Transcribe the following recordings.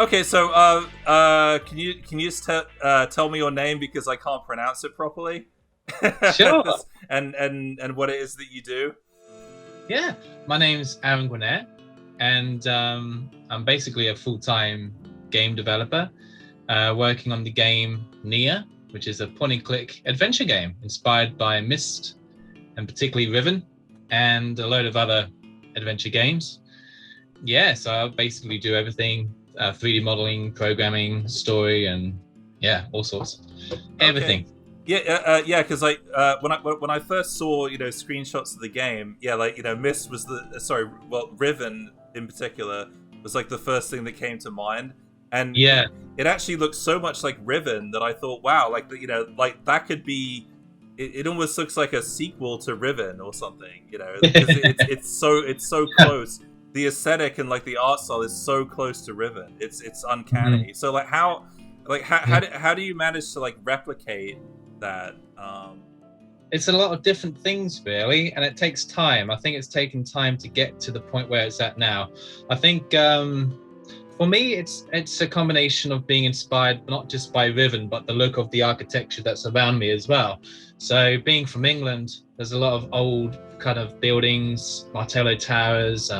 Okay, so can you just tell me your name because I can't pronounce it properly? Sure. And what it is that you do? Yeah. My name's Aaron Gwynaire, and I'm basically a full-time game developer working on the game Neyyah, which is a point-and-click adventure game inspired by Myst and particularly Riven and a load of other adventure games. Yeah, so I basically do everything, 3D modeling, programming, story, and yeah, all sorts. Okay. Everything. Yeah, yeah, because like when I first saw screenshots of the game, yeah, like Mist was Riven in particular was like the first thing that came to mind, and Yeah. it actually looked so much like Riven that I thought, wow, like like that could be. It almost looks like a sequel to Riven or something, because it's so close. The aesthetic and like the art style is so close to Riven. It's Mhm. uncanny. So like how do you manage to like replicate that? It's a lot of different things really, and it takes time. I think it's taken time to get to the point where it's at now. I think for me it's a combination of being inspired not just by Riven but the look of the architecture that's around me as well. So being from England, there's a lot of old kind of buildings, Martello towers,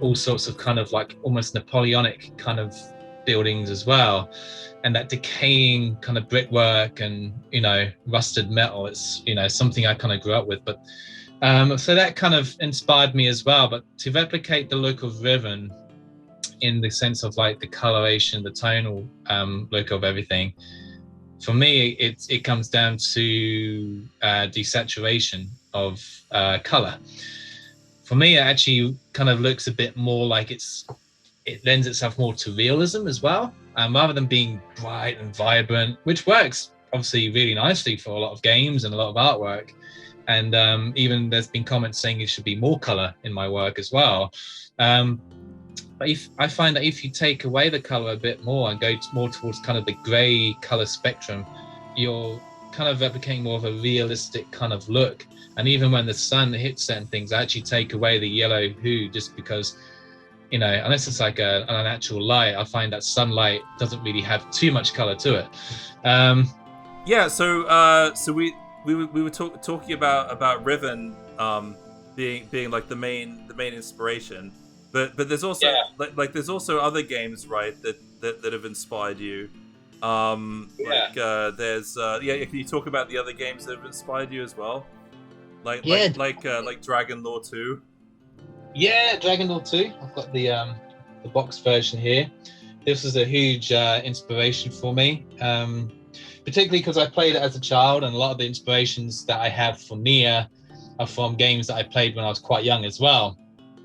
all sorts of kind of like almost Napoleonic kind of buildings as well, and that decaying kind of brickwork and rusted metal. It's something I kind of grew up with, but so that kind of inspired me as well. But to replicate the look of Riven in the sense of like the coloration, the tonal look of everything, for me it comes down to desaturation of color. For me, it actually kind of looks a bit more like it lends itself more to realism as well, rather than being bright and vibrant, which works obviously really nicely for a lot of games and a lot of artwork. And even there's been comments saying it should be more color in my work as well. But if I find that if you take away the color a bit more and go more towards kind of the gray color spectrum, you're kind of replicating more of a realistic kind of look. And even when the sun hits certain things, I actually take away the yellow hue just because unless it's like a natural light, I find that sunlight doesn't really have too much color to it. Yeah, so we were talking about Riven being like the main inspiration, but there's also Yeah, there's also other games, right, that have inspired you. yeah, There's yeah, can you talk about the other games that have inspired you as well? yeah, Like Dragon Lore 2. yeah. Dragon Ball 2. I've got the box version here. This was a huge inspiration for me, particularly because I played it as a child, and a lot of the inspirations that I have for Neyyah are from games that I played when I was quite young as well.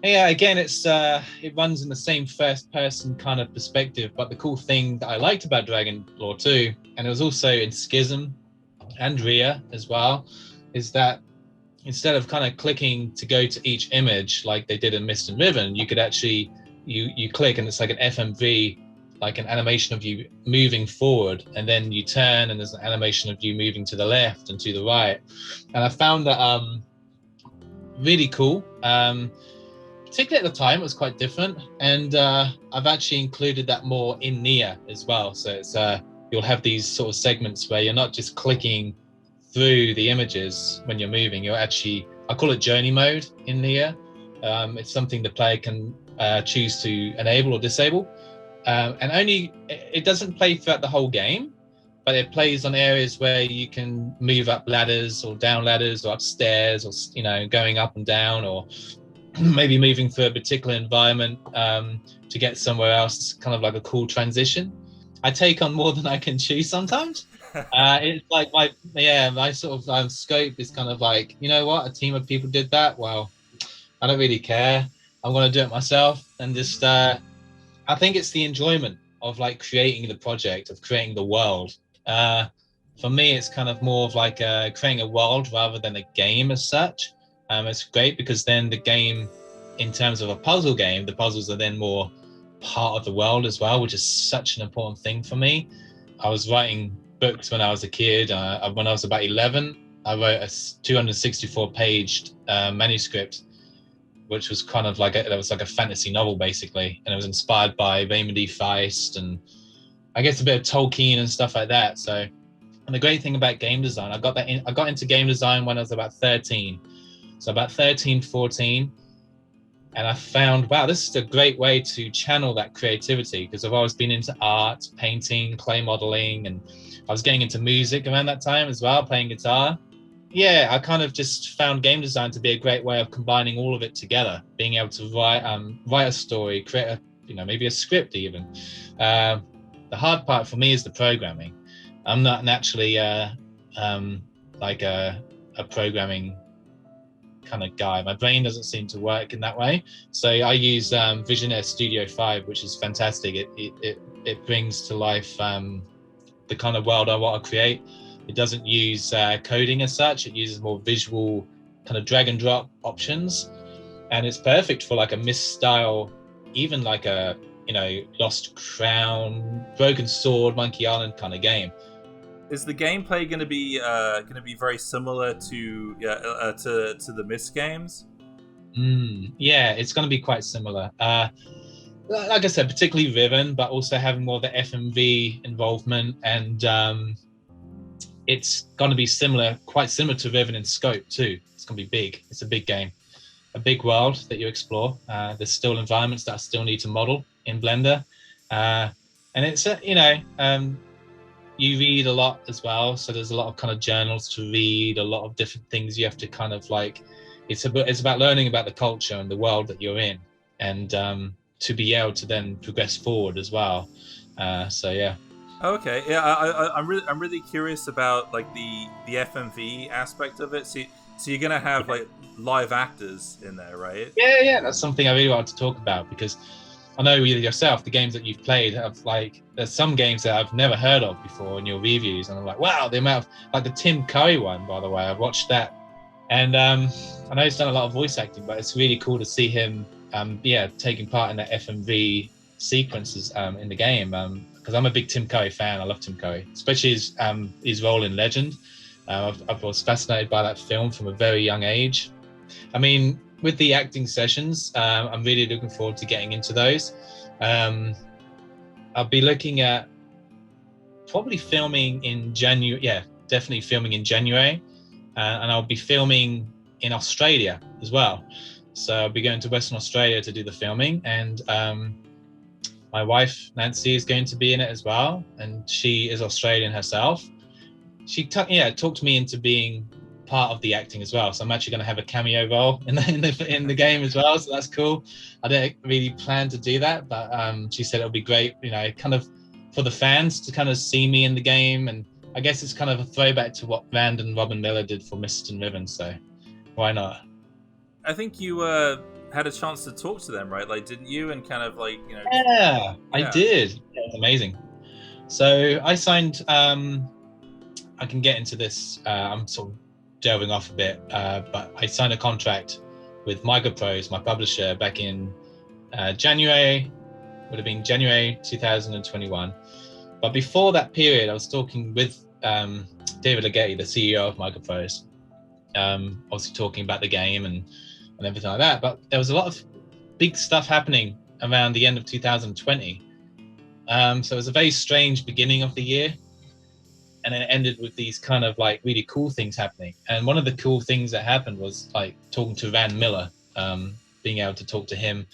Yeah, again, it runs in the same first-person kind of perspective, but the cool thing that I liked about Dragon Lore 2, and it was also in Schism and Rhea as well, is that instead of kind of clicking to go to each image like they did in Mist and Riven, you could actually you click and it's like an FMV, like an animation of you moving forward, and then you turn and there's an animation of you moving to the left and to the right. And I found that really cool. Particularly at the time, it was quite different, and I've actually included that more in Neyyah as well. So it's you'll have these sort of segments where you're not just clicking through the images when you're moving. You're actually, I call it journey mode in Neyyah. It's something the player can choose to enable or disable, and only it doesn't play throughout the whole game, but it plays on areas where you can move up ladders or down ladders or upstairs, or going up and down, or maybe moving through a particular environment to get somewhere else. It's kind of like a cool transition. I take on more than I can chew sometimes. It's like my sort of scope is kind of like, you know what, a team of people did that. Well, I don't really care. I'm going to do it myself, and just I think it's the enjoyment of like creating the project, of creating the world. For me, it's kind of more of like creating a world rather than a game as such. It's great because then the game, in terms of a puzzle game, the puzzles are then more part of the world as well, which is such an important thing for me. I was writing books when I was a kid. When I was about 11, I wrote a 264-page manuscript which was kind of like it was like a fantasy novel basically, and it was inspired by Raymond E. Feist and I guess a bit of Tolkien and stuff like that. So, and the great thing about game design, I got into game design when I was about 13. So about 13, 14. And I found, wow, this is a great way to channel that creativity, because I've always been into art, painting, clay modeling, and I was getting into music around that time as well, playing guitar. Yeah, I kind of just found game design to be a great way of combining all of it together, being able to write a story, create a, maybe a script even. The hard part for me is the programming. I'm not naturally like a programming kind of guy. My brain doesn't seem to work in that way. So I use Visionaire Studio 5, which is fantastic. It brings to life the kind of world I want to create. It doesn't use coding as such. It uses more visual kind of drag and drop options. And it's perfect for like a Myst style, even like a, Lost Crown, Broken Sword, Monkey Island kind of game. Is the gameplay going to be very similar to the Myst games? Yeah, it's going to be quite similar. Like I said, particularly Riven, but also having more of the FMV involvement, and it's going to be quite similar to Riven in scope too. It's going to be big. It's a big game, a big world that you explore. There's still environments that I still need to model in Blender, and it's you read a lot as well, so there's a lot of kind of journals to read, a lot of different things you have to kind of like, it's about learning about the culture and the world that you're in, and to be able to then progress forward as well. So yeah. Okay, yeah, I'm really curious about like the FMV aspect of it. So you're gonna have like live actors in there, right? Yeah, that's something I really wanted to talk about, because I know yourself, the games that you've played have there's some games that I've never heard of before in your reviews, and I'm like, wow, the amount of, like the Tim Curry one, by the way, I've watched that, and I know he's done a lot of voice acting, but it's really cool to see him, taking part in the FMV sequences in the game, because I'm a big Tim Curry fan. I love Tim Curry, especially his role in Legend. I was fascinated by that film from a very young age. I mean, with the acting sessions, I'm really looking forward to getting into those. I'll be looking at probably filming in January. Yeah, definitely filming in January. And I'll be filming in Australia as well. So I'll be going to Western Australia to do the filming. And my wife, Nancy, is going to be in it as well. And she is Australian herself. She talked me into being part of the acting as well, so I'm actually going to have a cameo role in the game as well, so that's cool. I didn't really plan to do that, but she said it'll be great, kind of for the fans to kind of see me in the game, and I guess it's kind of a throwback to what Rand and Robin Miller did for Myst and Riven, so why not? I think you had a chance to talk to them, right? Like, didn't you? And kind of like, Yeah. I did. Yeah, it was amazing. So I signed, I can get into this, I'm sort of delving off a bit, but I signed a contract with Microprose, my publisher, back in January 2021. But before that period, I was talking with David Ligeti, the CEO of Microprose, obviously talking about the game and everything like that. But there was a lot of big stuff happening around the end of 2020. So it was a very strange beginning of the year. And then it ended with these kind of like really cool things happening. And one of the cool things that happened was like talking to Rand Miller, being able to talk to him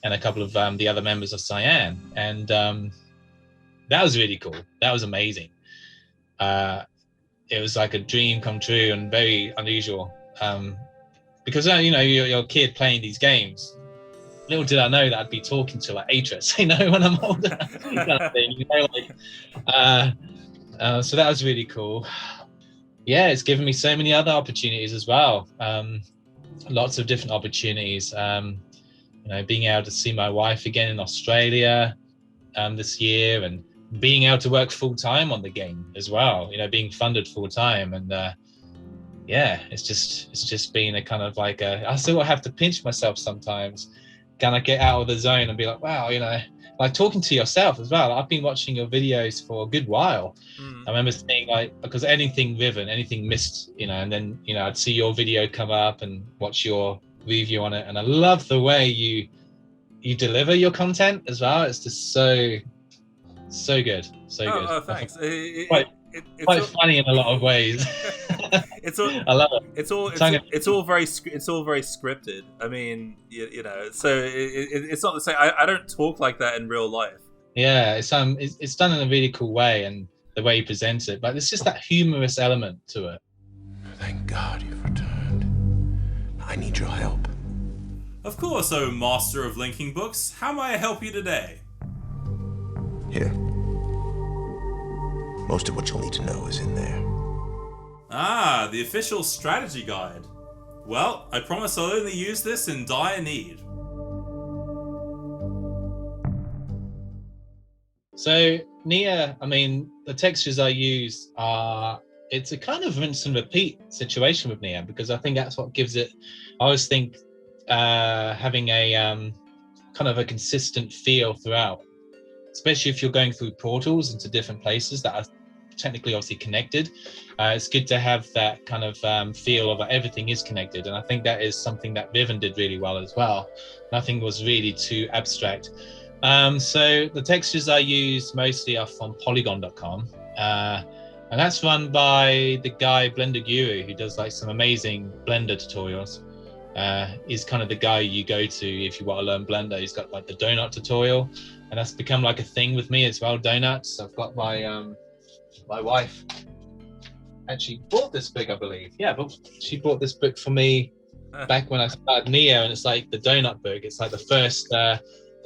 and a couple of the other members of Cyan. And that was really cool. That was amazing. It was like a dream come true and very unusual. Because, you're a kid playing these games. Little did I know that I'd be talking to like Atris, when I'm older. Kind of thing, so that was really cool. Yeah, it's given me so many other opportunities as well. Lots of different opportunities. Being able to see my wife again in Australia this year, and being able to work full time on the game as well. Being funded full time, and it's just been a kind of like I still have to pinch myself sometimes, kind of get out of the zone and be like, wow, like talking to yourself as well. I've been watching your videos for a good while. I remember seeing because anything Riven, anything Myst, and then I'd see your video come up and watch your review on it, and I love the way you deliver your content as well. It's just so good, so good. Oh, thanks. It's Quite funny in a lot of ways. It's all, I love it. it's all very scripted. I mean, you know, so it's not the same. I don't talk like that in real life. Yeah, it's done in a really cool way, and the way you present it, but it's just that humorous element to it. Thank God you've returned. I need your help. Of course, oh master of linking books. How may I help you today? Here. Most of what you'll need to know is in there. Ah, the official strategy guide. Well, I promise I'll only use this in dire need. So Neyyah, I mean, the textures I use it's a kind of rinse and repeat situation with Neyyah, because I think that's what gives it. I always think having a kind of a consistent feel throughout, especially if you're going through portals into different places that are technically obviously connected. It's good to have that kind of feel of everything is connected, and I think that is something that Riven did really well as well. Nothing was really too abstract. So the textures I use mostly are from polygon.com, and that's run by the guy Blender Guru, who does like some amazing Blender tutorials. Is kind of the guy you go to if you want to learn Blender. He's got like the donut tutorial, and that's become like a thing with me as well, donuts. I've got my wife actually bought this book, I believe. Yeah, but she bought this book for me back when I started Neyyah, and it's like the donut book. It's like the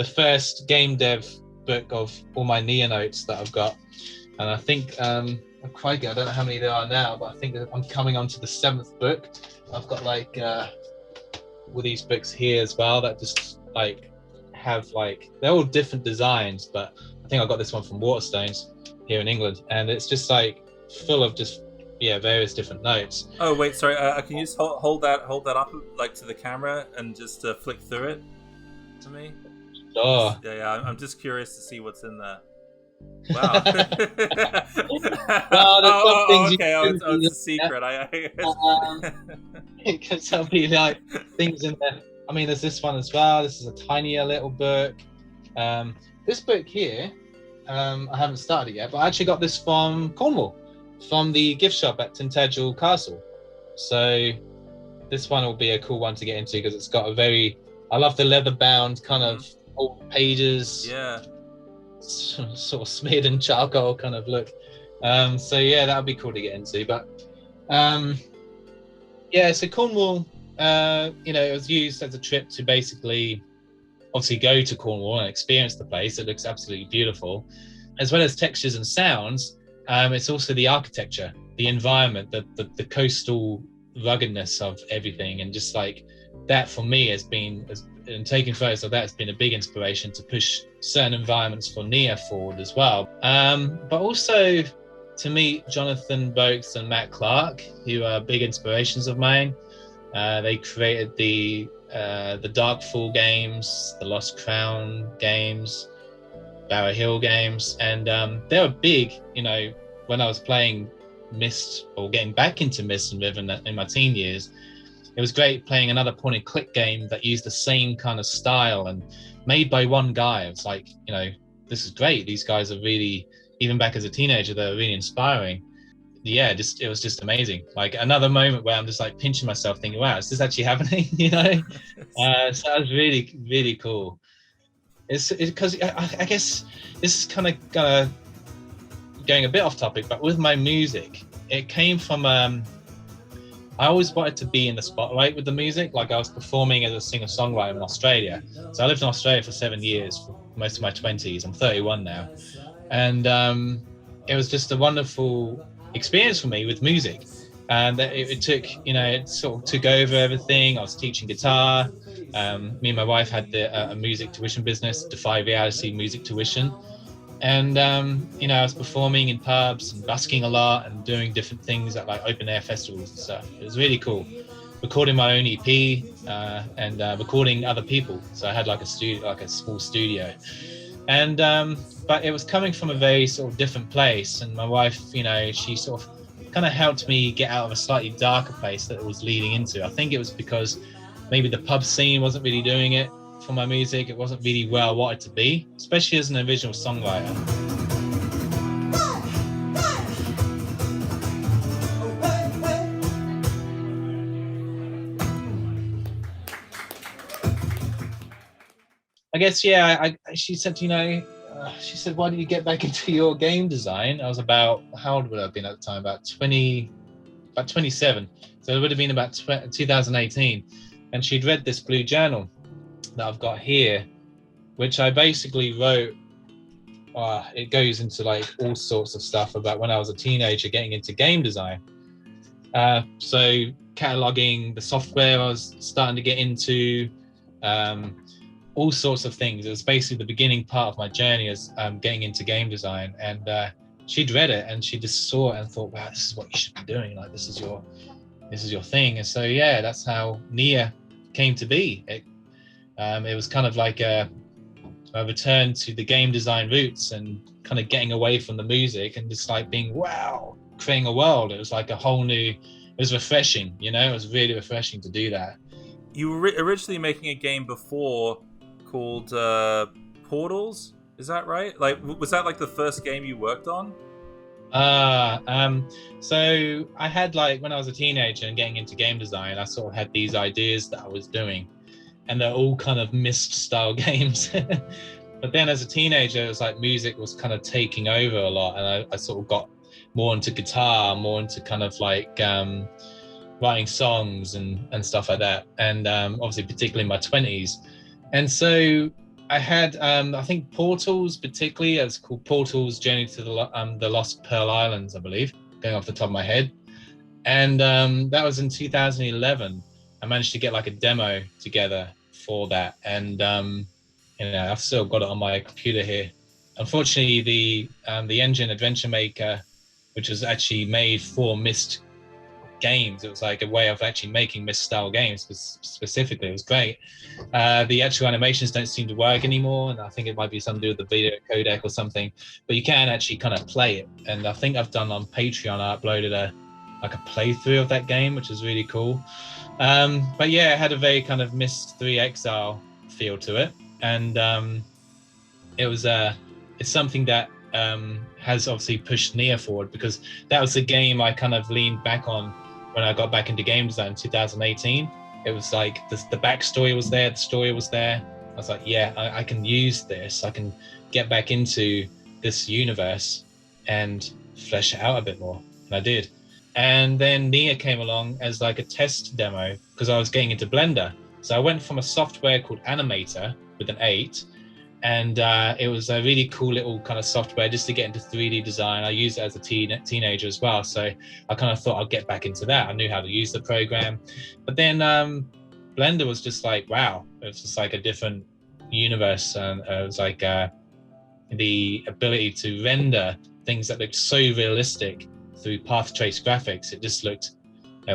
first game dev book of all my Neyyah notes that I've got, and I think crikey, I don't know how many there are now, but I think that I'm coming on to the 7th book. I've got like all these books here as well that just like have like, they're all different designs, but I think I got this one from Waterstones here in England, and it's just like full of just various different notes. Oh wait, sorry. Can you just hold that up like to the camera and just flick through it to me? Oh yeah. I'm just curious to see what's in there. Wow. Well, okay. It's a secret. Because there'll be like things in there. I mean, there's this one as well. This is a tinier little book. This book here, I haven't started it yet, but I actually got this from Cornwall, from the gift shop at Tintagel Castle. So this one will be a cool one to get into, because it's got I love the leather bound kind of old pages. Yeah. Sort of smeared in charcoal kind of look. So yeah, that would be cool to get into. But so Cornwall, it was used as a trip to basically obviously go to Cornwall and experience the place. It looks absolutely beautiful. As well as textures and sounds, it's also the architecture, the environment, the coastal ruggedness of everything, and just like that for me has been, and taking photos of that has been a big inspiration to push certain environments for Neyyah forward as well. But also to meet Jonathan Boakes and Matt Clark, who are big inspirations of mine. They created the Darkfall games, the Lost Crown games, Barrow Hill games, and they were big, when I was playing Myst, or getting back into Myst and Riven in my teen years. It was great playing another point and click game that used the same kind of style and made by one guy. It's like, this is great. These guys are really, even back as a teenager, they're really inspiring. Yeah, it was just amazing. Like another moment where I'm just like pinching myself thinking, wow, is this actually happening? So that was really, really cool. It's because I guess this is kind of going a bit off topic, but with my music, it came from, I always wanted to be in the spotlight with the music. Like I was performing as a singer-songwriter in Australia. So I lived in Australia for 7 years, for most of my 20s. I'm 31 now. And it was just a wonderful experience for me with music. And it took, it sort of took over everything. I was teaching guitar. Me and my wife had a music tuition business, Defy Reality Music Tuition. And, I was performing in pubs and busking a lot and doing different things at like open air festivals and stuff. It was really cool. Recording my own EP and recording other people. So I had like a studio, like a small studio. And, but it was coming from a very sort of different place. And my wife, she sort of kind of helped me get out of a slightly darker place that it was leading into. I think it was because maybe the pub scene wasn't really doing it for my music. It wasn't really where I wanted to be, especially as an original songwriter. I guess, yeah, she said, she said, why did you get back into your game design? I was about, how old would I have been at the time? About 27. So it would have been about 2018. And she'd read this blue journal that I've got here, which I basically wrote. It goes into like all sorts of stuff about when I was a teenager getting into game design. So cataloging the software I was starting to get into, all sorts of things. It was basically the beginning part of my journey as getting into game design. And she'd read it and she just saw it and thought, wow, this is what you should be doing. Like, this is your thing. And so, yeah, that's how Neyyah came to be. It was kind of like a return to the game design roots and kind of getting away from the music and just like being, wow, creating a world. It was like a whole new, it was refreshing, it was really refreshing to do that. You were originally making a game before called Portals, is that right? Like, was that like the first game you worked on? So I had, like, when I was a teenager and getting into game design, I sort of had these ideas that I was doing, and they're all kind of Myst style games. But then as a teenager, it was like music was kind of taking over a lot, and I sort of got more into guitar, more into kind of like writing songs and stuff like that, and obviously particularly in my 20s. And so I had, I think Portals particularly, it's called Portals Journey to the Lost Pearl Islands, I believe, going off the top of my head. And that was in 2011. I managed to get like a demo together for that. And, I've still got it on my computer here. Unfortunately, the engine Adventure Maker, which was actually made for Myst games, it was like a way of actually making Myst style games, because specifically it was great. The actual animations don't seem to work anymore, and I think it might be something to do with the video codec or something, but you can actually kind of play it. And I think I've done on Patreon, I uploaded a playthrough of that game, which is really cool. But yeah, it had a very kind of Myst 3 Exile feel to it, and it's something that has obviously pushed Neyyah forward, because that was the game I kind of leaned back on when I got back into game design in 2018. It was like the backstory was there, the story was there. I was like, yeah, I can use this. I can get back into this universe and flesh it out a bit more. And I did. And then Neyyah came along as like a test demo, because I was getting into Blender. So I went from a software called Animator with an 8, and it was a really cool little kind of software just to get into 3D design. I used it as a teenager as well, so I kind of thought I'd get back into that. I knew how to use the program. But then Blender was just like, wow, it was just like a different universe, and it was like the ability to render things that looked so realistic through path trace graphics. It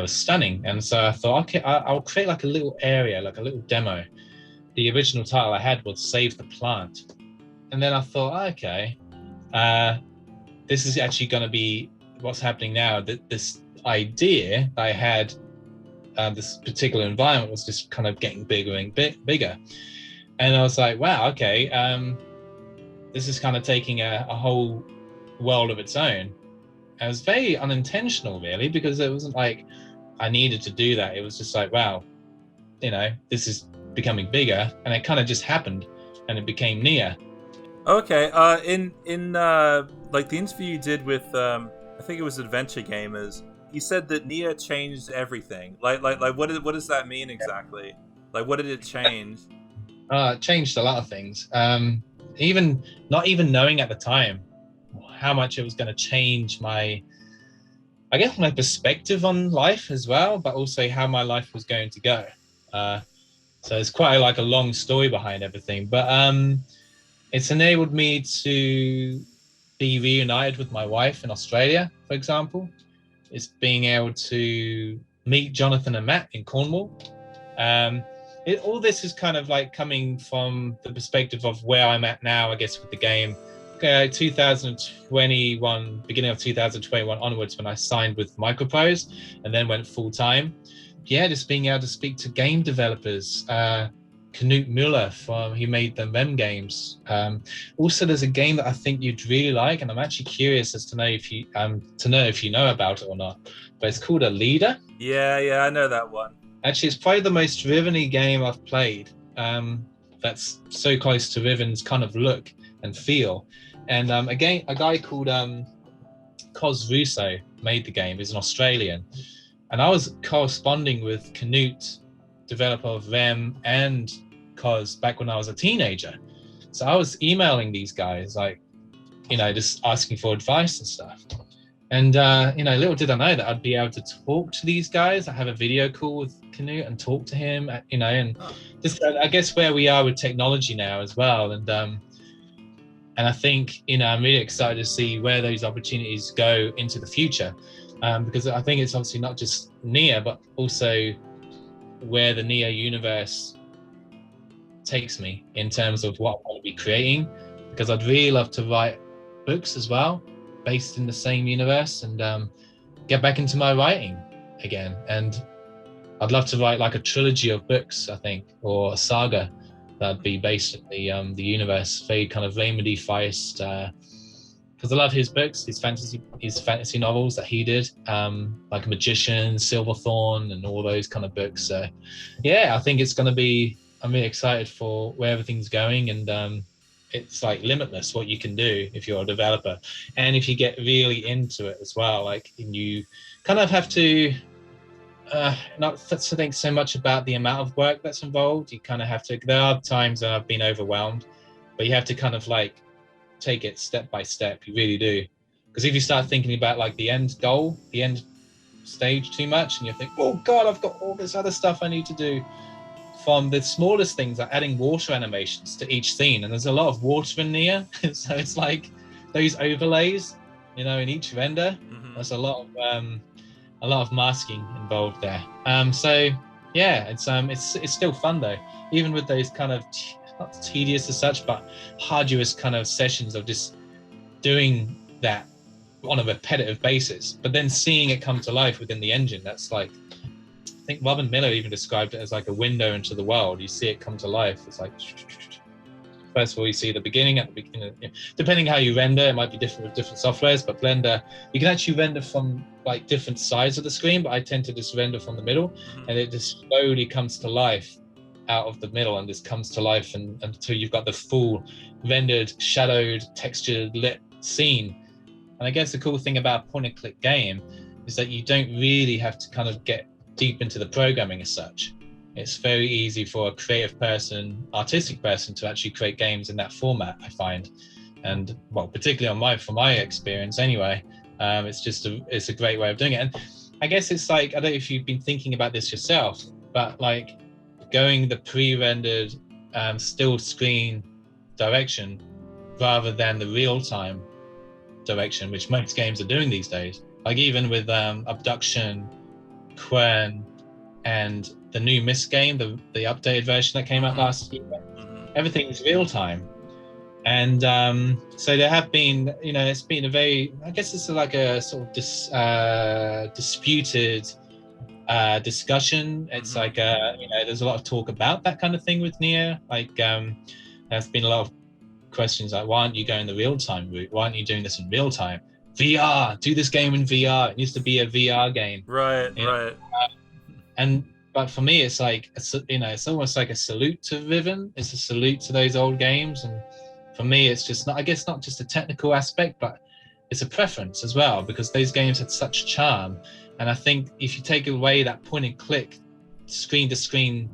was stunning. And so I thought, okay, I'll create like a little area, like a little demo. The original title I had was Save the Plant. And then I thought, okay, this is actually going to be what's happening now. This idea I had, this particular environment was just kind of getting bigger and bigger. And I was like, wow, okay, this is kind of taking a whole world of its own. And it was very unintentional, really, because it wasn't like I needed to do that. It was just like, wow, this is becoming bigger, and it kind of just happened, and it became Neyyah. Okay, in like the interview you did with I think it was Adventure Gamers, you said that Neyyah changed everything. Like what does that mean exactly? Like, what did it change? It changed a lot of things. Even not even knowing at the time how much it was going to change my perspective on life as well, but also how my life was going to go. So it's quite like a long story behind everything, but it's enabled me to be reunited with my wife in Australia, for example. It's being able to meet Jonathan and Matt in Cornwall. All this is kind of like coming from the perspective of where I'm at now, I guess, with the game. 2021, beginning of 2021 onwards, when I signed with Microprose and then went full time. yeah, just being able to speak to game developers. Knut Muller he made the Rem games. Also, there's a game that I think you'd really like, and I'm actually curious as to know if you know about it or not. But it's called A Leader. Yeah, I know that one. Actually, it's probably the most Riven-y game I've played. That's so close to Riven's kind of look and feel. And again, a guy called Cos Russo made the game. He's an Australian, and I was corresponding with Knut, developer of Rem, and Cos back when I was a teenager. So I was emailing these guys, like, just asking for advice and stuff. And little did I know that I'd be able to talk to these guys. I have a video call with Knut and talk to him, and just I guess where we are with technology now as well. And I think I'm really excited to see where those opportunities go into the future, because I think it's obviously not just Neyyah, but also where the Neyyah universe takes me in terms of what I want to be creating, because I'd really love to write books as well based in the same universe, and get back into my writing again. And I'd love to write like a trilogy of books, I think, or a saga that'd be based in the universe, very kind of Remedy Feist, because I love his books, his fantasy novels that he did, like Magician, Silverthorn, and all those kind of books. So yeah, I think it's going to be, I'm really excited for where everything's going, and it's like limitless what you can do if you're a developer, and if you get really into it as well. Like, you kind of have to not to think so much about the amount of work that's involved. You kind of have to, there are times that I've been overwhelmed, but you have to kind of like take it step by step. You really do, because if you start thinking about like the end goal, the end stage too much, and you think, oh god, I've got all this other stuff I need to do, from the smallest things like adding water animations to each scene, and there's a lot of water in Neyyah. So it's like those overlays, in each render. There's a lot of masking involved there. So yeah, it's still fun though, even with those kind of not tedious as such, but arduous kind of sessions of just doing that on a repetitive basis, but then seeing it come to life within the engine. That's like, I think Robin Miller even described it as like a window into the world. You see it come to life. It's like, first of all, you see the beginning, depending how you render, it might be different with different softwares, but Blender, you can actually render from like different sides of the screen, but I tend to just render from the middle, and it just slowly comes to life out of the middle, and just comes to life until you've got the full rendered, shadowed, textured, lit scene. And I guess the cool thing about a point and click game is that you don't really have to kind of get deep into the programming as such. It's very easy for a creative person, artistic person, to actually create games in that format, I find. And well, particularly from my experience anyway, it's a great way of doing it. And I guess it's like, I don't know if you've been thinking about this yourself, but like going the pre-rendered still screen direction rather than the real-time direction, which most games are doing these days. Like even with Abduction, Quern, and the new Myst game, the updated version that came out last year, everything's real time. And so there have been, it's been a very, I guess it's like a sort of disputed discussion. It's like, there's a lot of talk about that kind of thing with Neyyah. Like, there's been a lot of questions like, why aren't you going the real time route? Why aren't you doing this in real time? VR, do this game in VR. It needs to be a VR game. Right. But for me, it's like, it's almost like a salute to Riven. It's a salute to those old games. And for me, it's just not, I guess, not just a technical aspect, but it's a preference as well, because those games had such charm. And I think if you take away that point and click, screen to screen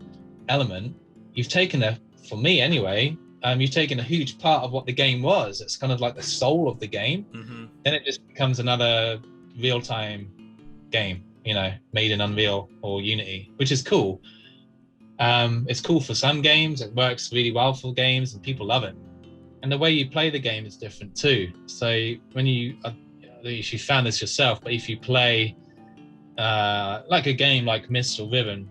element, you've taken for me anyway, you've taken a huge part of what the game was. It's kind of like the soul of the game. Then it just becomes another real-time game, made in Unreal or Unity, which is cool. It's cool for some games. It works really well for games, and people love it. And the way you play the game is different too. So when if you found this yourself, but if you play like a game like Myst or Riven,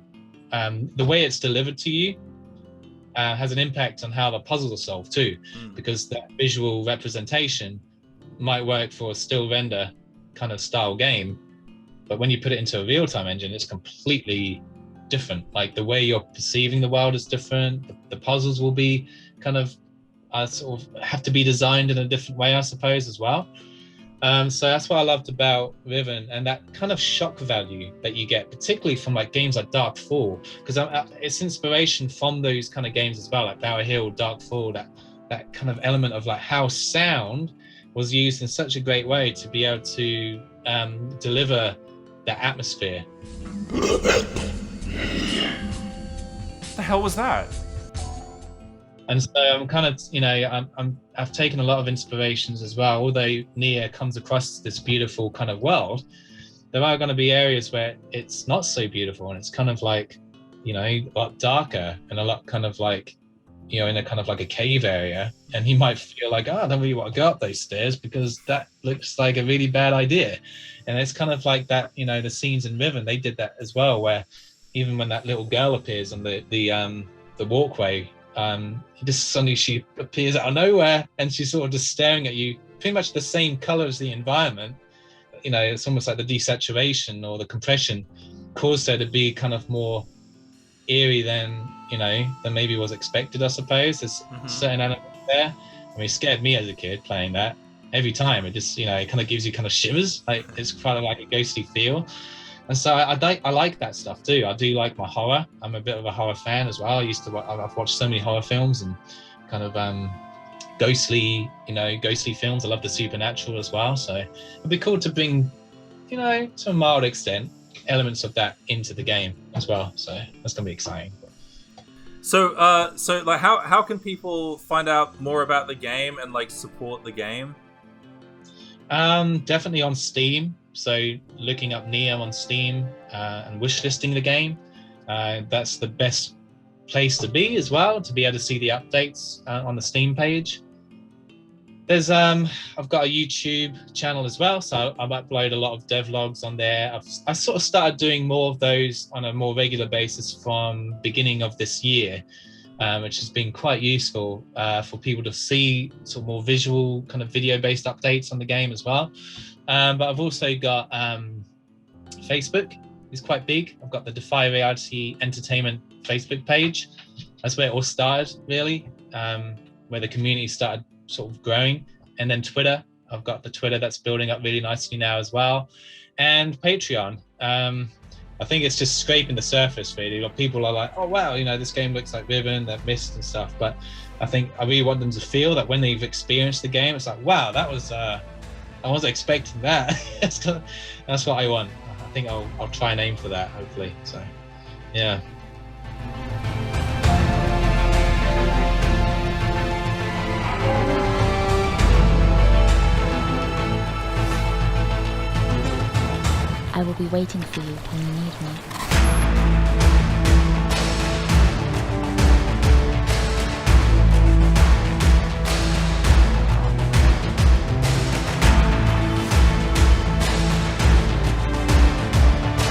the way it's delivered to you has an impact on how the puzzles are solved too, because that visual representation might work for a still render kind of style game, but when you put it into a real-time engine, it's completely different. Like the way you're perceiving the world is different. The puzzles will be kind of sort of have to be designed in a different way, I suppose, as well. So that's what I loved about Riven, and that kind of shock value that you get, particularly from like games like Darkfall, because it's inspiration from those kind of games as well, like Bower Hill, Darkfall, that kind of element of like how sound was used in such a great way to be able to deliver that atmosphere. What the hell was that? And so I'm kind of, you know, I've taken a lot of inspirations as well. Although Neyyah comes across this beautiful kind of world, there are going to be areas where it's not so beautiful, and it's kind of like, you know, a lot darker and a lot kind of like, you know, in a kind of like a cave area. And he might feel like, oh, I don't really want to go up those stairs because that looks like a really bad idea. And it's kind of like that, you know, the scenes in Riven, they did that as well, where even when that little girl appears on the walkway, suddenly she appears out of nowhere and she's sort of just staring at you, pretty much the same color as the environment. You know, it's almost like the desaturation or the compression caused her to be kind of more eerie than, you know, than maybe was expected, I suppose. There's certain elements there. I mean, it scared me as a kid playing that. Every time it just, you know, it kind of gives you kind of shivers, like it's kind of like a ghostly feel. And so I like that stuff too. I do like my horror. I'm a bit of a horror fan as well. I've watched so many horror films and kind of ghostly films. I love the supernatural as well. So it'd be cool to bring, you know, to a mild extent, elements of that into the game as well. So that's gonna be exciting. So like how can people find out more about the game and like support the game? Definitely on Steam. So looking up Neyyah on Steam and wishlisting the game, that's the best place to be as well, to be able to see the updates on the Steam page. There's I've got a YouTube channel as well, so I upload a lot of devlogs on there. I sort of started doing more of those on a more regular basis from beginning of this year, which has been quite useful for people to see sort of more visual kind of video-based updates on the game as well. But I've also got Facebook is quite big. I've got the Defy Reality Entertainment Facebook page. That's where it all started, really, where the community started sort of growing. And then Twitter, I've got the Twitter that's building up really nicely now as well. And Patreon. I think it's just scraping the surface, really. People are like, oh, wow, you know, this game looks like Riven, that Mist and stuff. But I think I really want them to feel that when they've experienced the game, it's like, wow, that was... I wasn't expecting that. That's what I want. I think I'll try and aim for that, hopefully. So, yeah. I will be waiting for you when you need me.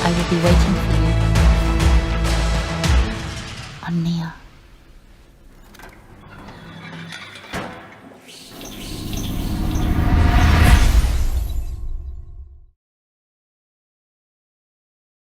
I will be waiting for you on Neyyah.